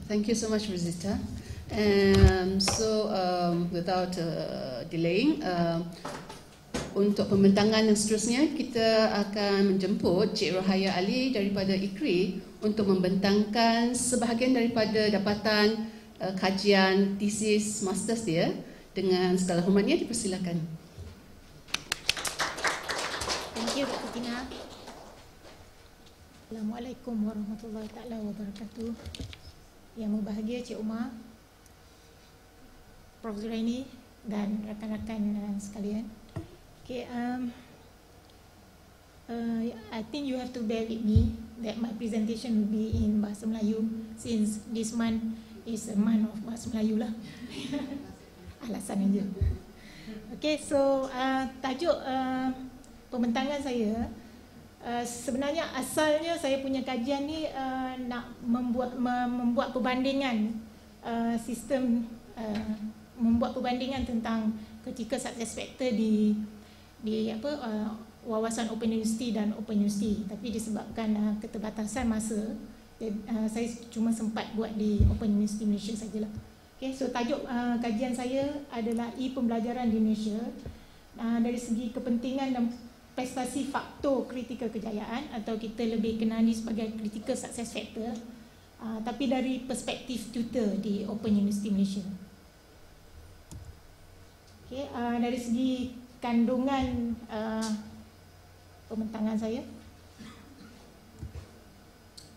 Thank you so much, Rosita. Without delaying, untuk pembentangan yang seterusnya, kita akan menjemput Cik Rohaya Ali daripada IKRI untuk membentangkan sebahagian daripada dapatan kajian tesis masters dia. Dengan segala hormatnya, dipersilakan. Thank you, Dr. Tina. Assalamualaikum warahmatullahi taala wabarakatuh. Yang berbahagia Cik Umar, Prof. Zuraini dan rakan-rakan sekalian. Okay, I think you have to bear with me that my presentation will be in Bahasa Melayu since this month is a month of Bahasa Melayu lah. Alasan aja. Okay, so tajuk pembentangan saya, sebenarnya asalnya saya punya kajian ni nak membuat perbandingan membuat perbandingan tentang critical success factor di wawasan Open University dan Open University, tapi disebabkan keterbatasan masa, saya cuma sempat buat di Open University Malaysia sajalah. Okay, so tajuk kajian saya adalah pembelajaran di Malaysia dari segi kepentingan dan prestasi faktor kritikal kejayaan, atau kita lebih kenali sebagai critical success factor, tapi dari perspektif tutor di Open University Malaysia. Okay, dari segi kandungan pembentangan saya,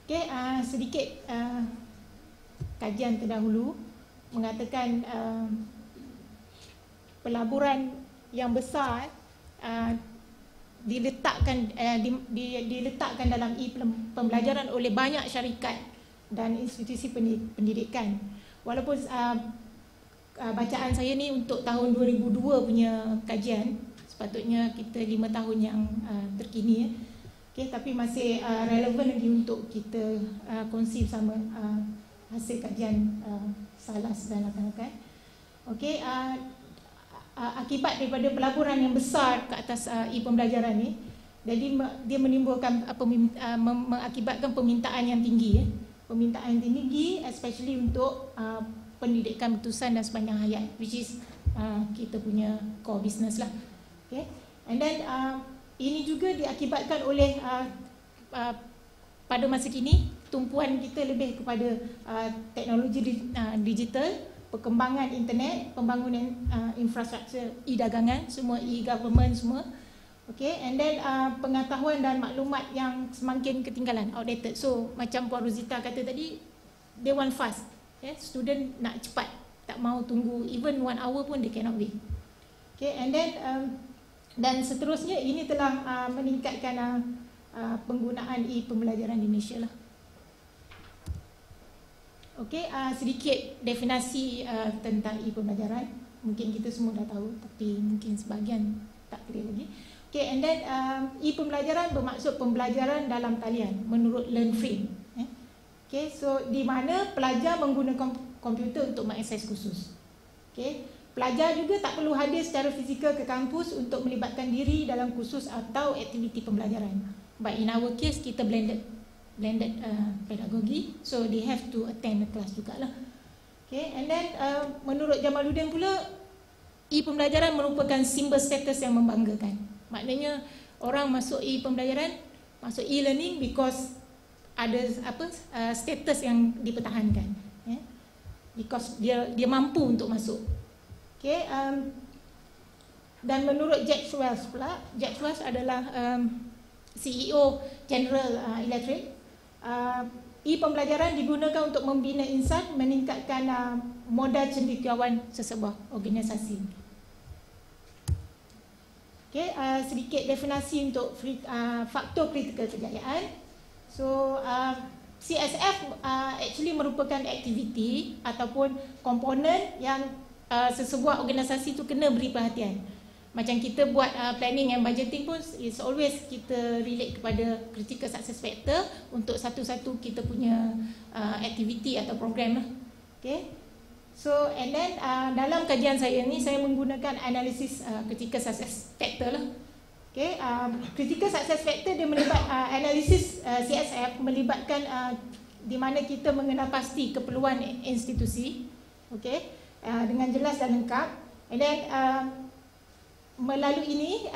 okay, sedikit kajian terdahulu mengatakan pelaburan yang besar diletakkan dalam pembelajaran oleh banyak syarikat dan institusi pendidikan. Walaupun bacaan saya ni untuk tahun 2002 punya kajian, sepatutnya kita 5 tahun yang terkini, okay, tapi masih relevan lagi untuk kita kongsi bersama hasil kajian Salas dan rakan-rakan. Okay, akibat daripada pelaburan yang besar ke atas pembelajaran ni, jadi dia menimbulkan mengakibatkan permintaan yang tinggi, permintaan yang tinggi especially untuk pendidikan berterusan dan sepanjang hayat, which is kita punya core business lah. Okay, and then ini juga diakibatkan oleh pada masa kini tumpuan kita lebih kepada teknologi digital, perkembangan internet, pembangunan infrastruktur e-dagangan, semua e-government semua. Okay, and then pengetahuan dan maklumat yang semakin ketinggalan, outdated. So macam Puan Rosita kata tadi, they want fast. Okay, student nak cepat, tak mau tunggu even 1 hour pun they cannot wait. Okay, and then dan seterusnya ini telah meningkatkan penggunaan pembelajaran di Malaysia lah. Okey, sedikit definisi tentang pembelajaran. Mungkin kita semua dah tahu, tapi mungkin sebahagian tak clear lagi. Okey, and then pembelajaran bermaksud pembelajaran dalam talian menurut LearnFrame. Okey, so di mana pelajar menggunakan komputer untuk mengakses kursus. Okey, pelajar juga tak perlu hadir secara fizikal ke kampus untuk melibatkan diri dalam kursus atau aktiviti pembelajaran. But in our case, kita blended pedagogi, so they have to attend the class jugalah. Okay, and then menurut Jamaluddin pula, pembelajaran merupakan simbol status yang membanggakan. Maknanya orang masuk pembelajaran, masuk learning because ada status yang dipertahankan, because dia mampu untuk masuk. Okay, dan menurut Jack Welch pula, Jack Welch adalah CEO General Electric. Pembelajaran digunakan untuk membina insan, meningkatkan modal cendekiawan sesebuah organisasi. Okay, sedikit definisi untuk faktor kritikal kejayaan. So CSF actually merupakan aktiviti ataupun komponen yang sesebuah organisasi tu kena beri perhatian. Macam kita buat planning and budgeting pun, it's always kita relate kepada critical success factor untuk satu-satu kita punya aktiviti atau program lah. Okay, so and then dalam kajian saya ni, saya menggunakan analisis critical success factor lah. Okay, critical success factor dia melibat analisis CSF melibatkan di mana kita mengenal pasti keperluan institusi, okey, dengan jelas dan lengkap. And then melalui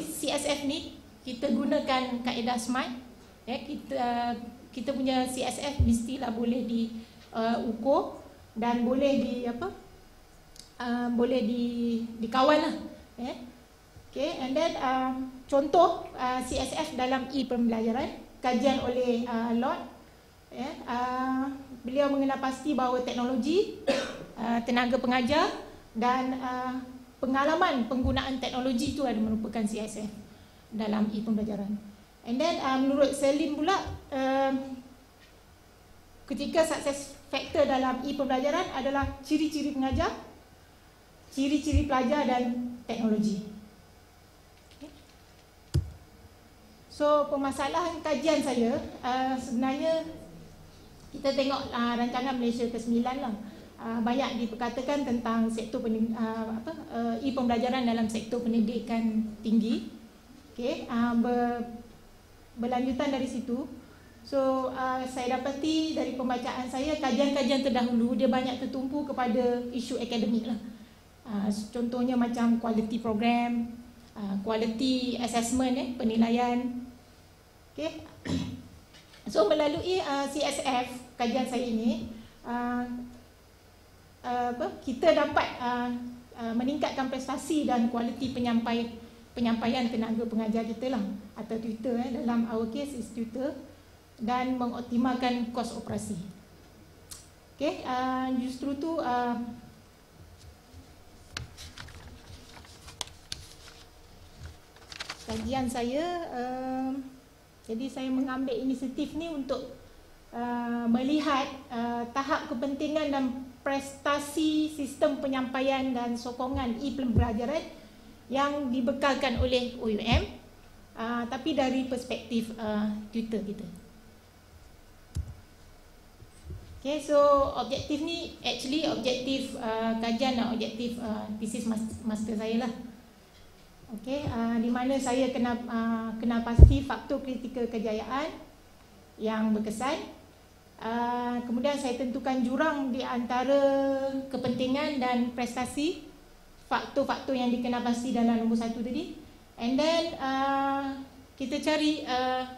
CSF ni kita gunakan kaedah SMART. Kita punya CSF mestilah boleh diukur dan boleh boleh dikawal lah. Okay, and then contoh CSF dalam e-pembelajaran kajian oleh Lord. Beliau mengenal pasti bahawa teknologi, tenaga pengajar dan pengalaman penggunaan teknologi itu ada merupakan CSF dalam e-pembelajaran. And then menurut Salim pula, ketika success factor dalam e-pembelajaran adalah ciri-ciri pengajar, ciri-ciri pelajar dan teknologi. Okay. So permasalahan kajian saya sebenarnya kita tengok rancangan Malaysia ke-9 lah. Banyak diperkatakan tentang sektor e-pembelajaran dalam sektor pendidikan tinggi. Okay. Berlanjutan dari situ, so saya dapati dari pembacaan saya, kajian-kajian terdahulu dia banyak tertumpu kepada isu akademik lah. Contohnya macam quality program, quality assessment, penilaian. Okay. So melalui CSF kajian saya ini, kita dapat meningkatkan prestasi dan kualiti penyampaian tenaga pengajar kita lah, atau tutor, dalam our case is tutor, dan mengoptimalkan kos operasi. Okay, justru tu kajian saya, jadi saya mengambil inisiatif ni untuk melihat tahap kepentingan dan prestasi sistem penyampaian dan sokongan e-pembelajaran yang dibekalkan oleh OUM, tapi dari perspektif tutor kita. Okay, so objektif ni actually objektif kajian dan objektif thesis master saya lah. Okay, di mana saya kenal pasti faktor kritikal kejayaan yang berkesan. Kemudian saya tentukan jurang di antara kepentingan dan prestasi, faktor-faktor yang dikenal pasti dalam nombor 1 tadi. And then kita cari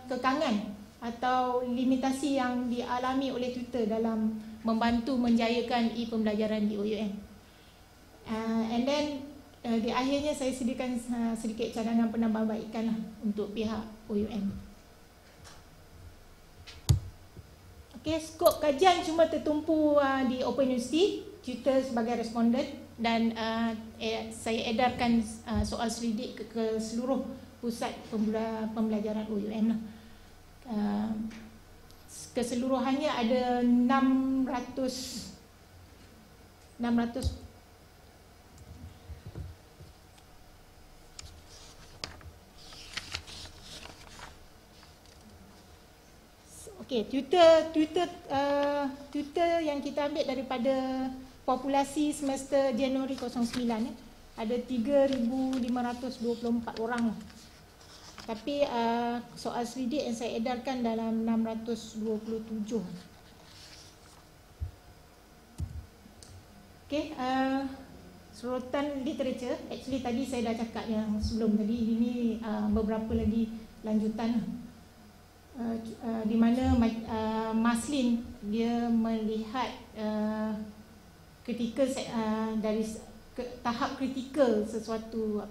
kekangan atau limitasi yang dialami oleh tutor dalam membantu menjayakan e-pembelajaran di OUM. And then di akhirnya saya sediakan sedikit cadangan penambahbaikan lah untuk pihak OUM. Okay, skop kajian cuma tertumpu di Open University, tutor sebagai responden, dan saya edarkan soal selidik ke seluruh pusat pembelajaran OUM lah. Keseluruhannya ada 600 Okay, tutor yang kita ambil daripada populasi semester Januari 09 ada 3,524 orang. Tapi soal selidik yang saya edarkan dalam 627. Okay, serotan literature, actually tadi saya dah cakap yang sebelum tadi, ini beberapa lagi lanjutan. Di mana Maslin dia melihat ketika dari tahap kritikal sesuatu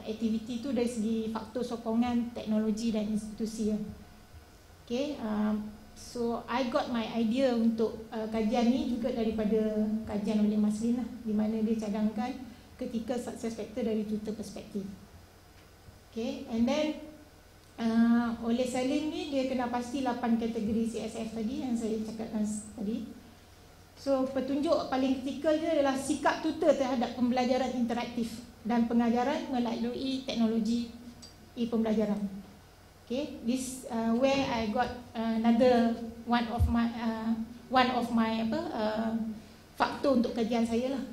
aktiviti itu dari segi faktor sokongan teknologi dan institusi. Okay, so I got my idea untuk kajian ni juga daripada kajian oleh Maslin lah, di mana dia cadangkan ketika success factor dari tutor perspektif. Okay, and then oleh Salim ni dia kena pasti 8 kategori CSF tadi yang saya cakapkan tadi. So petunjuk paling kritikal dia adalah sikap tutor terhadap pembelajaran interaktif dan pengajaran melalui teknologi e-pembelajaran. Okay, this where I got another one of my faktor untuk kajian saya lah.